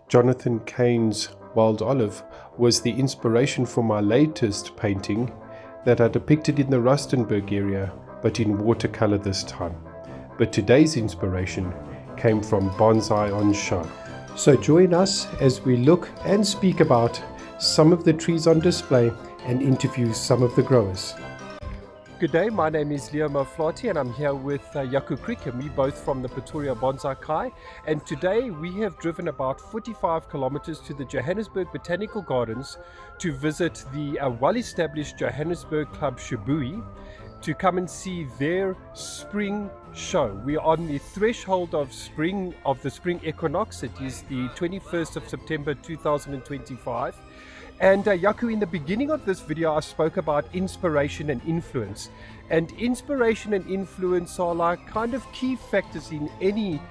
Jonathan Kane's Wild Olive was the inspiration for my latest painting that I depicted in the Rustenburg area, but in watercolor this time. But today's inspiration came from Bonsai on Show. So join us as we look and speak about some of the trees on display and interview some of the growers. Good day, my name is Leo Moflati and I'm here with Yaku Creek, and we're both from the Pretoria Bonsai Kai. And today we have driven about 45 kilometers to the Johannesburg Botanical Gardens to visit the well-established Johannesburg club Shibui to come and see their spring show. We are on the threshold of spring, of the spring equinox. It is the 21st of September 2025. And Yaku, in the beginning of this video, I spoke about inspiration and influence. And inspiration and influence are like kind of key factors in any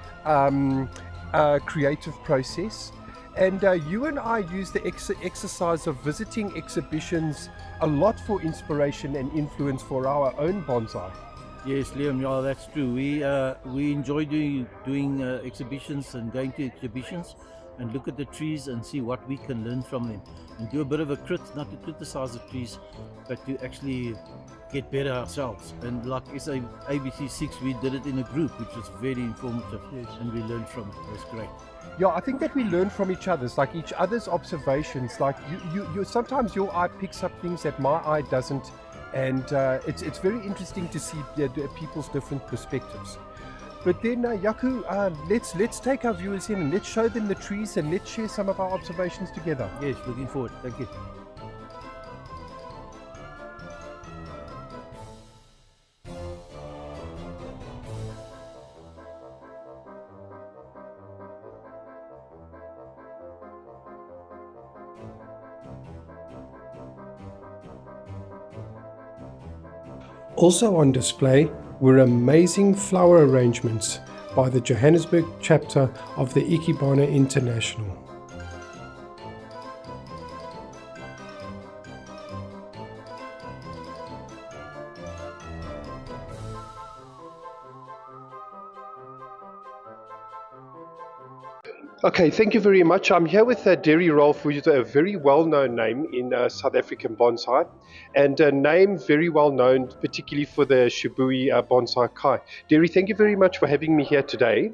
creative process. And you and I use the exercise of visiting exhibitions a lot for inspiration and influence for our own bonsai. Yes, Liam, yeah, that's true. We enjoy doing exhibitions and going to exhibitions and look at the trees and see what we can learn from them, and do a bit of a not to criticize the trees, but to actually get better ourselves. And like ABC6, we did it in a group, which was very informative. Yes. And we learned from it. It was great. Yeah, I think that we learn from each other's, like each other's observations. Like you sometimes your eye picks up things that my eye doesn't, and it's very interesting to see people's different perspectives. But then, Yaku, let's take our viewers in and let's show them the trees and let's share some of our observations together. Yes, looking forward. Thank you. Also on display were amazing flower arrangements by the Johannesburg chapter of the Ikebana International. Okay, thank you very much. I'm here with Derry Rolf, who is a very well-known name in South African bonsai, and a name very well-known, particularly for the Shibui Bonsai Kai. Derry, thank you very much for having me here today,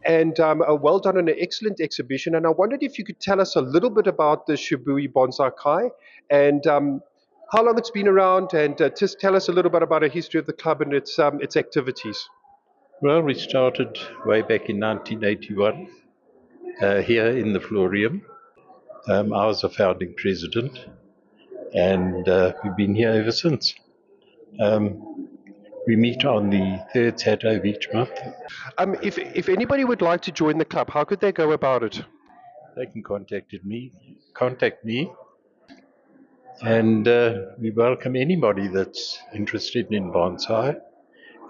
and well done on an excellent exhibition. And I wondered if you could tell us a little bit about the Shibui Bonsai Kai, and how long it's been around, and just tell us a little bit about the history of the club and its activities. Well, we started way back in 1981. Here in the Florium. I was a founding president, and we've been here ever since. We meet on the third Saturday of each month. If anybody would like to join the club, how could they go about it? They can contact me, and we welcome anybody that's interested in bonsai.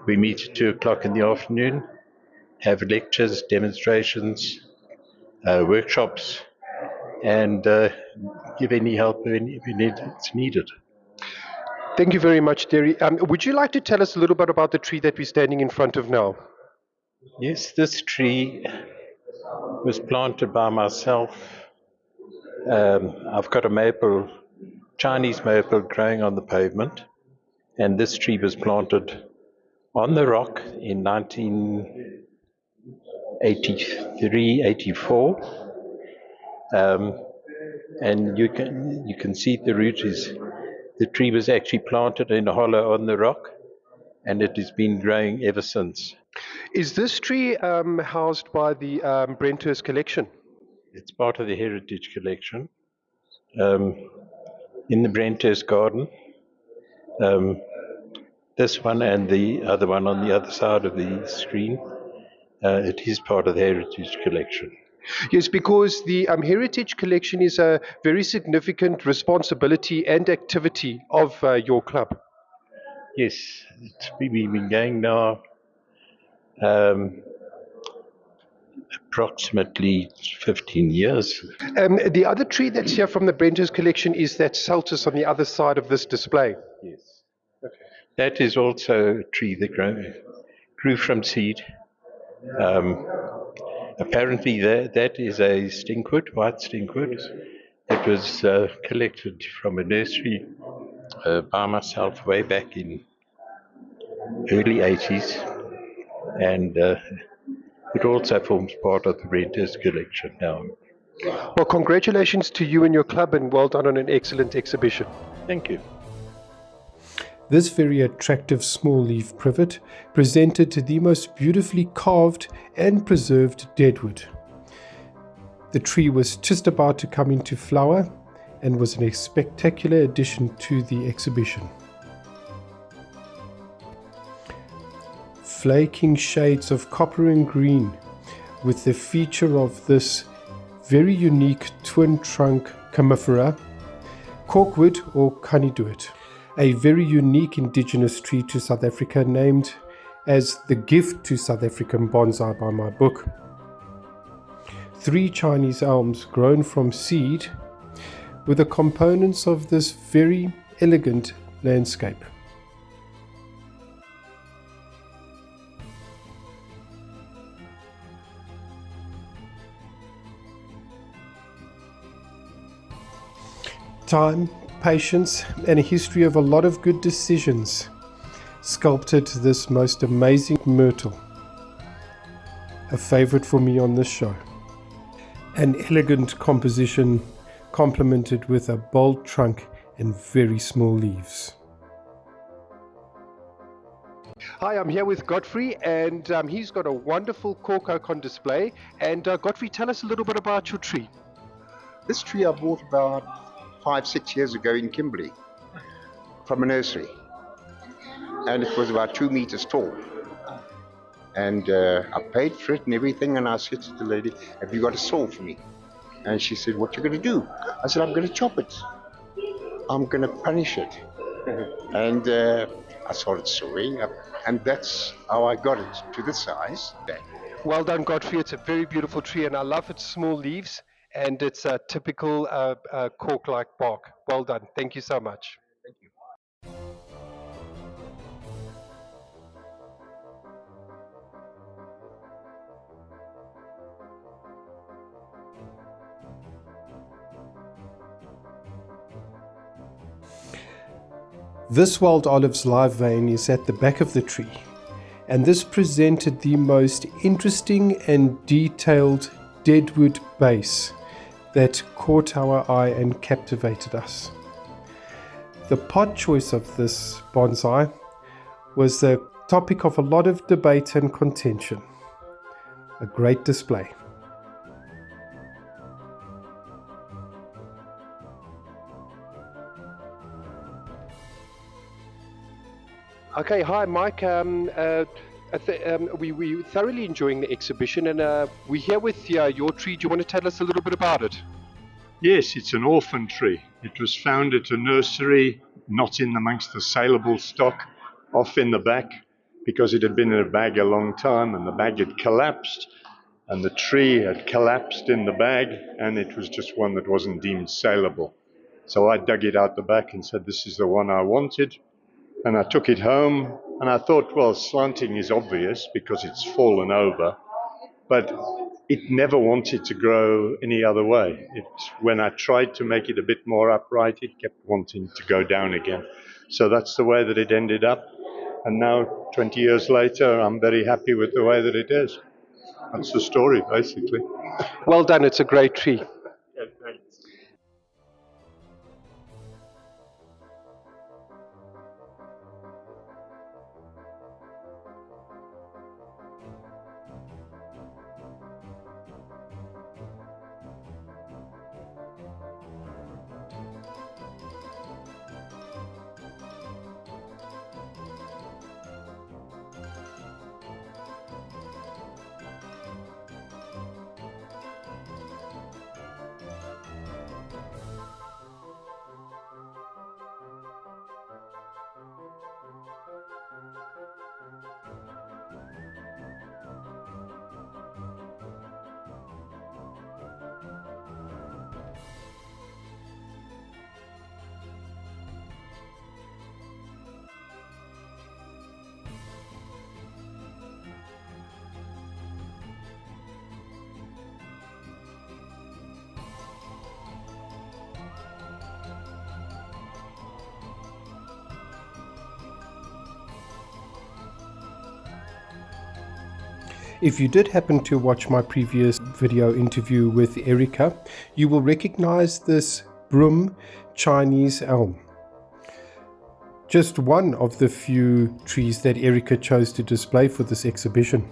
We meet at 2:00 in the afternoon, have lectures, demonstrations, workshops, and give any help it's needed. Thank you very much, Derry. Would you like to tell us a little bit about the tree that we're standing in front of now? Yes, this tree was planted by myself. I've got a Chinese maple growing on the pavement, and this tree was planted on the rock in 1983, 84, and you can see the tree was actually planted in a hollow on the rock, and it has been growing ever since. Is this tree housed by the Brenthurst collection? It's part of the heritage collection in the Brenthurst garden. This one and the other one on the other side of the screen. It is part of the heritage collection. Yes, because the heritage collection is a very significant responsibility and activity of your club. Yes, we've been going now approximately 15 years. The other tree that's here from the Brenthurst collection is that Celtus on the other side of this display. Yes. Okay. That is also a tree that grew from seed. Apparently, that is a stinkwood, white stinkwood. It was collected from a nursery by myself way back in early 80s, and it also forms part of the Renters collection now. Well, congratulations to you and your club, and well done on an excellent exhibition. Thank you. This very attractive small leaf privet presented the most beautifully carved and preserved deadwood. The tree was just about to come into flower and was a spectacular addition to the exhibition. Flaking shades of copper and green, with the feature of this very unique twin trunk comifera, corkwood or caniduit, a very unique indigenous tree to South Africa named as the gift to South African bonsai by my book. 3 Chinese elms grown from seed were the components of this very elegant landscape. Time, patience, and a history of a lot of good decisions sculpted this most amazing myrtle, a favorite for me on this show. An elegant composition complemented with a bold trunk and very small leaves. Hi, I'm here with Godfrey, and he's got a wonderful cork oak on display. And Godfrey, tell us a little bit about your tree. This tree I bought about 5-6 years ago in Kimberley from a nursery, and it was about 2 meters tall, and I paid for it and everything, and I said to the lady, have you got a saw for me? And she said, what you going to do? I said, I'm going to chop it, I'm going to punish it. And I started sawing up, and that's how I got it to the size. Well done, Godfrey. It's a very beautiful tree, and I love its small leaves and its typical cork-like bark. Well done. Thank you so much. Thank you. This wild olive's live vein is at the back of the tree, and this presented the most interesting and detailed deadwood base that caught our eye and captivated us. The pot choice of this bonsai was the topic of a lot of debate and contention. A great display. Okay, hi Mike. We thoroughly enjoying the exhibition, and we're here with your tree. Do you want to tell us a little bit about it? Yes, it's an orphan tree. It was found at a nursery, not in amongst the saleable stock, off in the back, because it had been in a bag a long time, and the bag had collapsed, and the tree had collapsed in the bag, and it was just one that wasn't deemed saleable. So I dug it out the back and said, this is the one I wanted. And I took it home, and I thought, well, slanting is obvious because it's fallen over, but it never wanted to grow any other way. When I tried to make it a bit more upright, it kept wanting to go down again. So that's the way that it ended up. And now, 20 years later, I'm very happy with the way that it is. That's the story, basically. Well done. It's a great tree. Yeah, thanks. If you did happen to watch my previous video interview with Erica, you will recognize this broom Chinese elm. Just one of the few trees that Erica chose to display for this exhibition.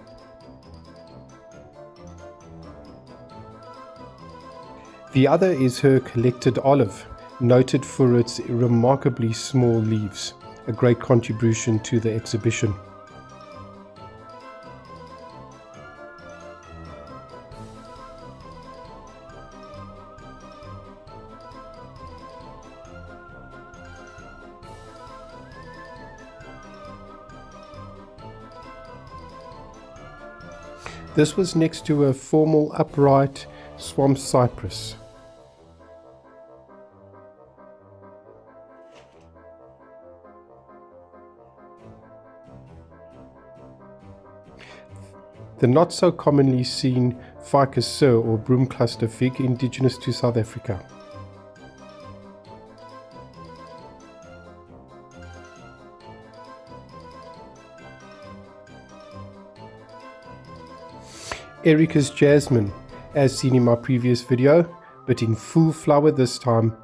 The other is her collected olive, noted for its remarkably small leaves, a great contribution to the exhibition. This was next to a formal upright swamp cypress. The not so commonly seen ficus sur or broom cluster fig, indigenous to South Africa. Erica's jasmine, as seen in my previous video, but in full flower this time,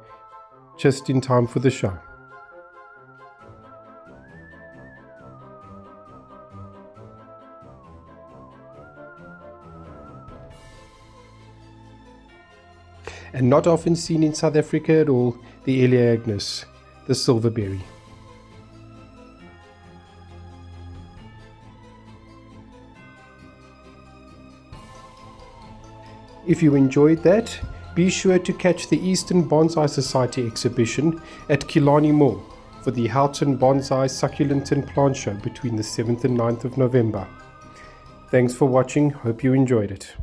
just in time for the show. And not often seen in South Africa at all, the Eleagnus, the silverberry. If you enjoyed that, be sure to catch the Eastern Bonsai Society exhibition at Killarney Mall for the Houghton Bonsai Succulent and Plant Show between the 7th and 9th of November. Thanks for watching, hope you enjoyed it.